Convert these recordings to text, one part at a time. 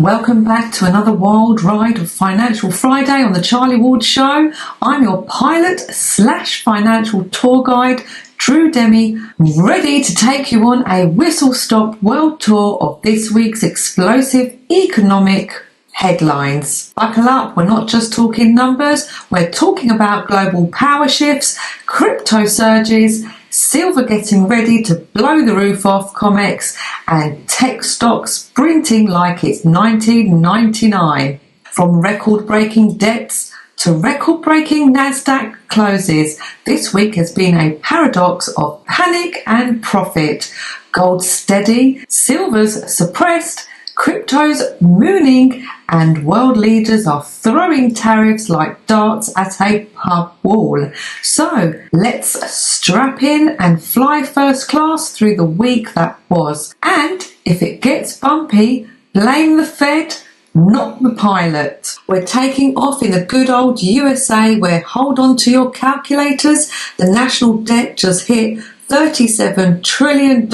Welcome back to another wild ride of Financial Friday on the Charlie Ward Show. I'm your pilot/financial tour guide, Demi, ready to take you on a whistle-stop world tour of this week's explosive economic headlines. Buckle up, we're not just talking numbers, we're talking about global power shifts, crypto surges, silver getting ready to blow the roof off COMEX, and tech stocks sprinting like it's 1999. From record-breaking debts to record-breaking NASDAQ closes, this week has been a paradox of panic and profit. Gold steady, silver's suppressed, crypto's mooning, and world leaders are throwing tariffs like darts at a pub wall. So let's strap in and fly first class through the week that was. And if it gets bumpy, blame the Fed, not the pilot. We're taking off in the good old USA, where, hold on to your calculators, the national debt just hit $37 trillion.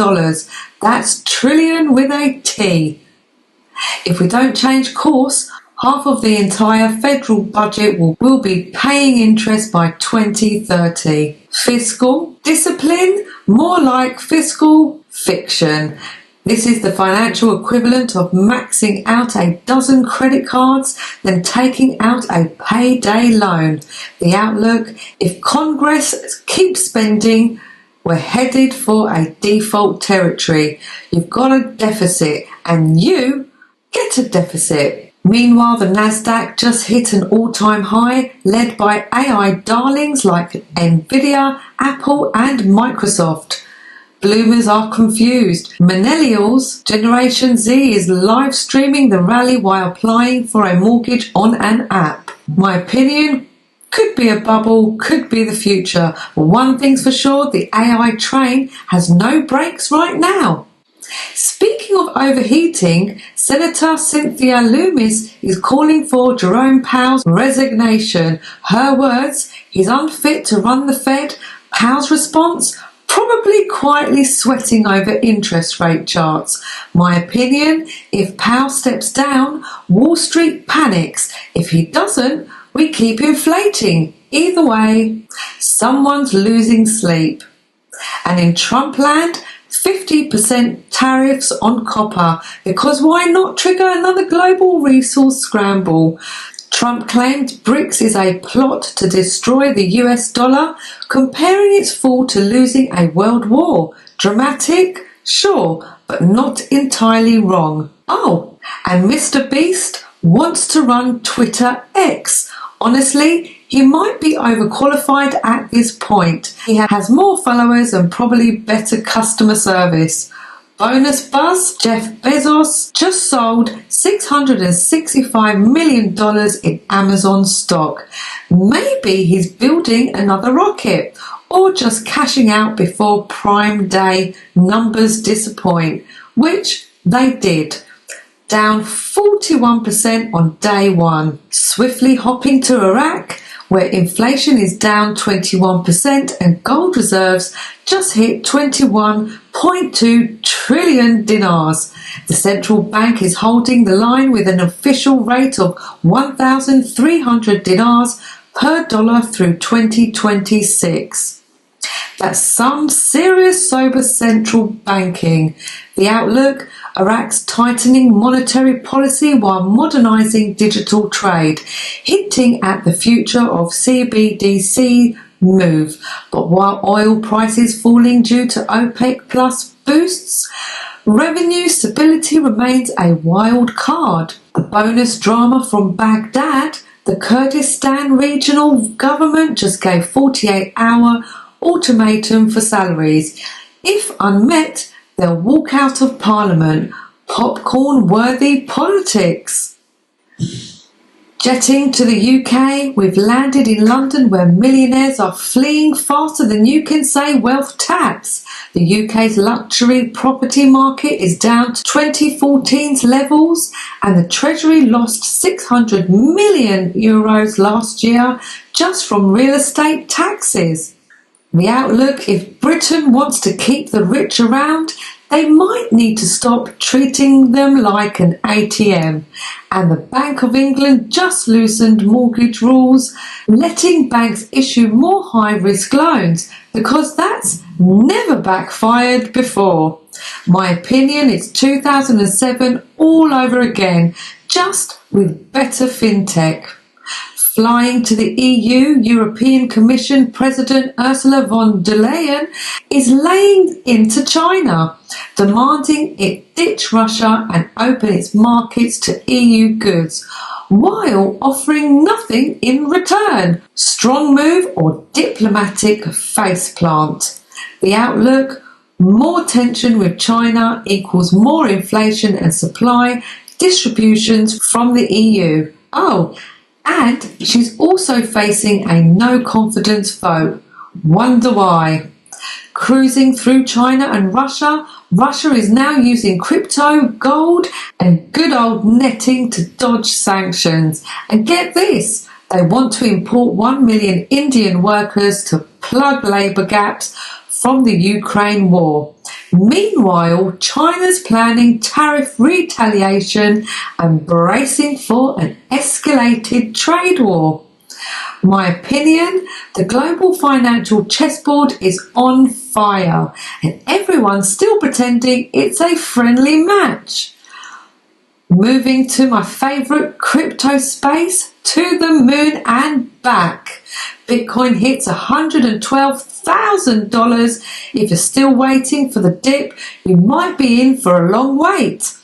That's trillion with a T. If we don't change course, half of the entire federal budget will be paying interest by 2030. Fiscal discipline? More like fiscal fiction. This is the financial equivalent of maxing out a dozen credit cards, then taking out a payday loan. The outlook: if Congress keeps spending, we're headed for a default territory. You've got a deficit, and you get a deficit. Meanwhile, the NASDAQ just hit an all-time high, led by AI darlings like Nvidia, Apple, and Microsoft. Bloomers are confused. Millennials, Generation Z, is live streaming the rally while applying for a mortgage on an app. My opinion: could be a bubble, could be the future. But one thing's for sure, the AI train has no brakes right now. Speaking of overheating, Senator Cynthia Lummis is calling for Jerome Powell's resignation. Her words: he's unfit to run the Fed. Powell's response: probably quietly sweating over interest rate charts. My opinion: if Powell steps down, Wall Street panics. If he doesn't, we keep inflating. Either way, someone's losing sleep. And in Trump land, 50% tariffs on copper, because why not trigger another global resource scramble? Trump claimed Brics is a plot to destroy the US dollar, comparing its fall to losing a world war. Dramatic? Sure, but not entirely wrong. Oh, and Mr. Beast wants to run Twitter X. Honestly, he might be overqualified at this point. He has more followers and probably better customer service. Bonus buzz: Jeff Bezos just sold $665 million in Amazon stock. Maybe he's building another rocket, or just cashing out before Prime Day numbers disappoint, which they did. Down 41% on day one. Swiftly hopping to Iraq, where inflation is down 21% and gold reserves just hit 21.2 trillion dinars. The central bank is holding the line with an official rate of 1,300 dinars per dollar through 2026. That's some serious sober central banking. The outlook: Iraq's tightening monetary policy while modernizing digital trade, hinting at the future of CBDC move. But while oil prices falling due to OPEC plus boosts, revenue stability remains a wild card. The bonus drama from Baghdad: the Kurdistan regional government just gave 48-hour ultimatum for salaries. If unmet, they'll walk out of Parliament. Popcorn-worthy politics. Jetting to the UK, we've landed in London, where millionaires are fleeing faster than you can say wealth tax. The UK's luxury property market is down to 2014's levels, and the Treasury lost €600 million last year just from real estate taxes. The outlook: if Britain wants to keep the rich around, they might need to stop treating them like an ATM. And the Bank of England just loosened mortgage rules, letting banks issue more high-risk loans, because that's never backfired before. My opinion, it's 2007 all over again, just with better fintech. Flying to the EU, European Commission President Ursula von der Leyen is laying into China, demanding it ditch Russia and open its markets to EU goods, while offering nothing in return. Strong move or diplomatic faceplant? The outlook: more tension with China equals more inflation and supply distributions from the EU. And she's also facing a no-confidence vote. Wonder why? Cruising through China and Russia, Russia is now using crypto, gold, and good old netting to dodge sanctions. And get this, they want to import 1 million Indian workers to plug labour gaps from the Ukraine war. Meanwhile, China's planning tariff retaliation and bracing for an escalated trade war. My opinion, the global financial chessboard is on fire and everyone's still pretending it's a friendly match. Moving to my favourite crypto space, to the moon and back. Bitcoin hits $112,000. If you're still waiting for the dip, you might be in for a long wait.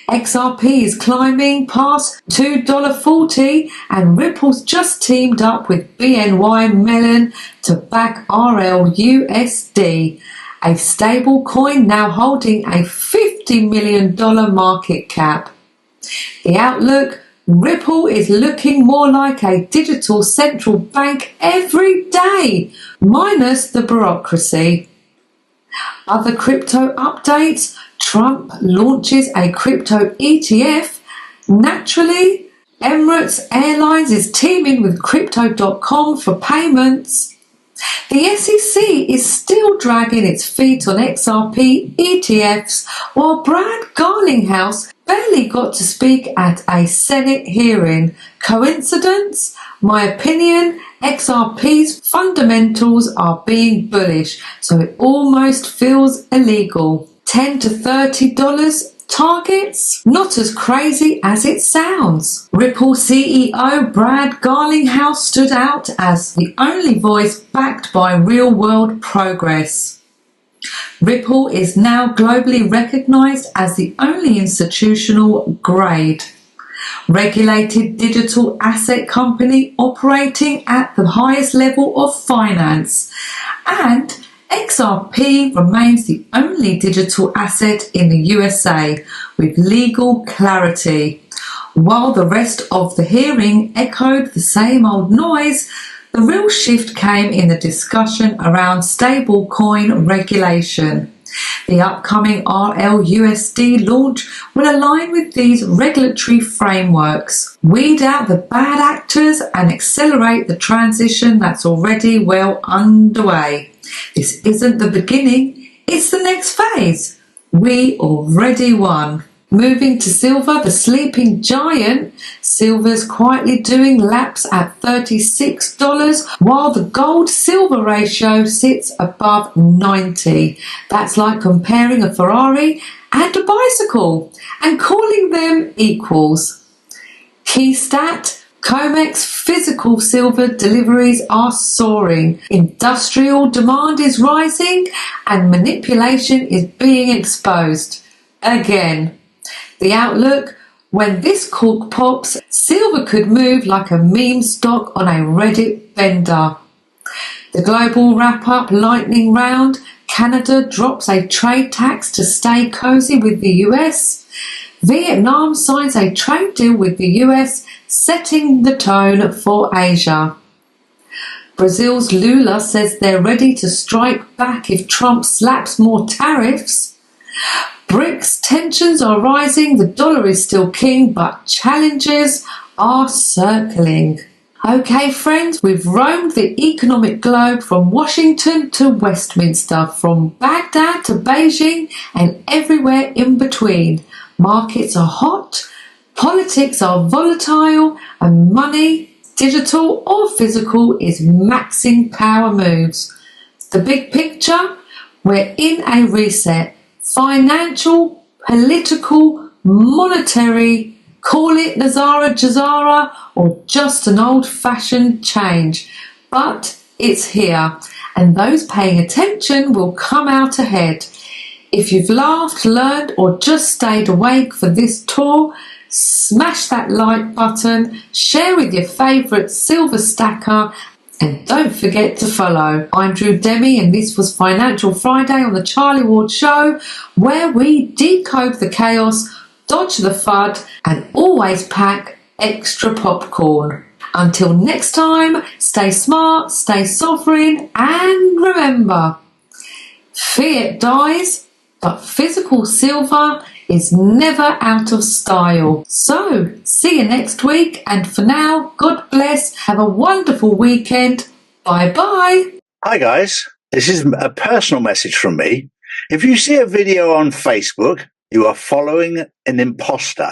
XRP is climbing past $2.40 and Ripple's just teamed up with BNY Mellon to back RLUSD, a stable coin now holding a $50 million market cap. The outlook: Ripple is looking more like a digital central bank every day, minus the bureaucracy. Other crypto updates: Trump launches a crypto ETF. Naturally, Emirates Airlines is teaming with Crypto.com for payments. The SEC is still dragging its feet on XRP ETFs, while Brad Garlinghouse barely got to speak at a Senate hearing. Coincidence? My opinion, XRP's fundamentals are being bullish, so it almost feels illegal. $10 to $30 targets? Not as crazy as it sounds. Ripple CEO Brad Garlinghouse stood out as the only voice backed by real-world progress. Ripple is now globally recognized as the only institutional grade regulated digital asset company operating at the highest level of finance, and XRP remains the only digital asset in the USA with legal clarity. While the rest of the hearing echoed the same old noise, the real shift came in the discussion around stablecoin regulation. The upcoming RLUSD launch will align with these regulatory frameworks, weed out the bad actors and accelerate the transition that's already well underway. This isn't the beginning, it's the next phase. We already won. Moving to silver, the sleeping giant. Silver's quietly doing laps at $36, while the gold-silver ratio sits above 90. That's like comparing a Ferrari and a bicycle and calling them equals. Key stat: COMEX physical silver deliveries are soaring, industrial demand is rising, and manipulation is being exposed. Again. The outlook: when this cork pops, silver could move like a meme stock on a Reddit bender. The global wrap-up lightning round: Canada drops a trade tax to stay cozy with the US. Vietnam signs a trade deal with the US, setting the tone for Asia. Brazil's Lula says they're ready to strike back if Trump slaps more tariffs. Brics tensions are rising, the dollar is still king, but challenges are circling. Okay, friends, we've roamed the economic globe from Washington to Westminster, from Baghdad to Beijing, and everywhere in between. Markets are hot, politics are volatile, and money, digital or physical, is maxing power moves. The big picture? We're in a reset. Financial, political, monetary, call it Nazara Jazara or just an old-fashioned change. But it's here, and those paying attention will come out ahead. If you've laughed, learned, or just stayed awake for this tour, smash that like button, share with your favourite silver stacker, and don't forget to follow. I'm Demi, and this was Financial Friday on the Charlie Ward Show, where we decode the chaos, dodge the FUD, and always pack extra popcorn. Until next time, stay smart, stay sovereign, and remember, fiat dies, but physical silver is never out of style. So, see you next week, and for now, God bless, have a wonderful weekend. Bye bye. Hi guys, this is a personal message from me. If you see a video on Facebook, you are following an imposter.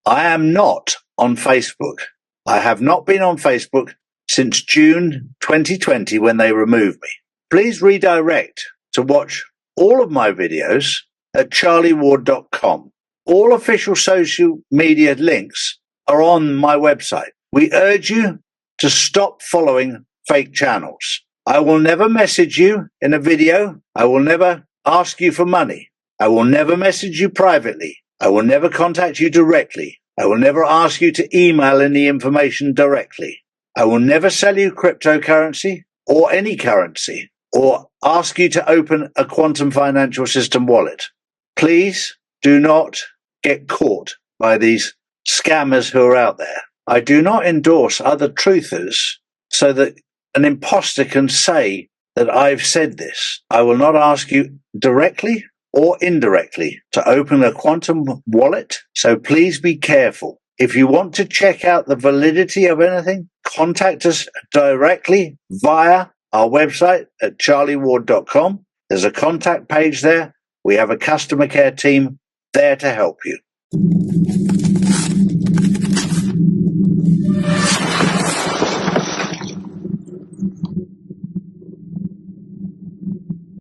I am not on Facebook. I have not been on Facebook since June 2020 when they removed me. Please redirect to watch all of my videos at charlieward.com. All official social media links are on my website. We urge you to stop following fake channels. I will never message you in a video. I will never ask you for money. I will never message you privately. I will never contact you directly. I will never ask you to email any information directly. I will never sell you cryptocurrency or any currency or ask you to open a quantum financial system wallet. Please do not get caught by these scammers who are out there. I do not endorse other truthers so that an imposter can say that I've said this. I will not ask you directly or indirectly to open a quantum wallet, so please be careful. If you want to check out the validity of anything, contact us directly via our website at charlieward.com. There's a contact page there. We have a customer care team there to help you.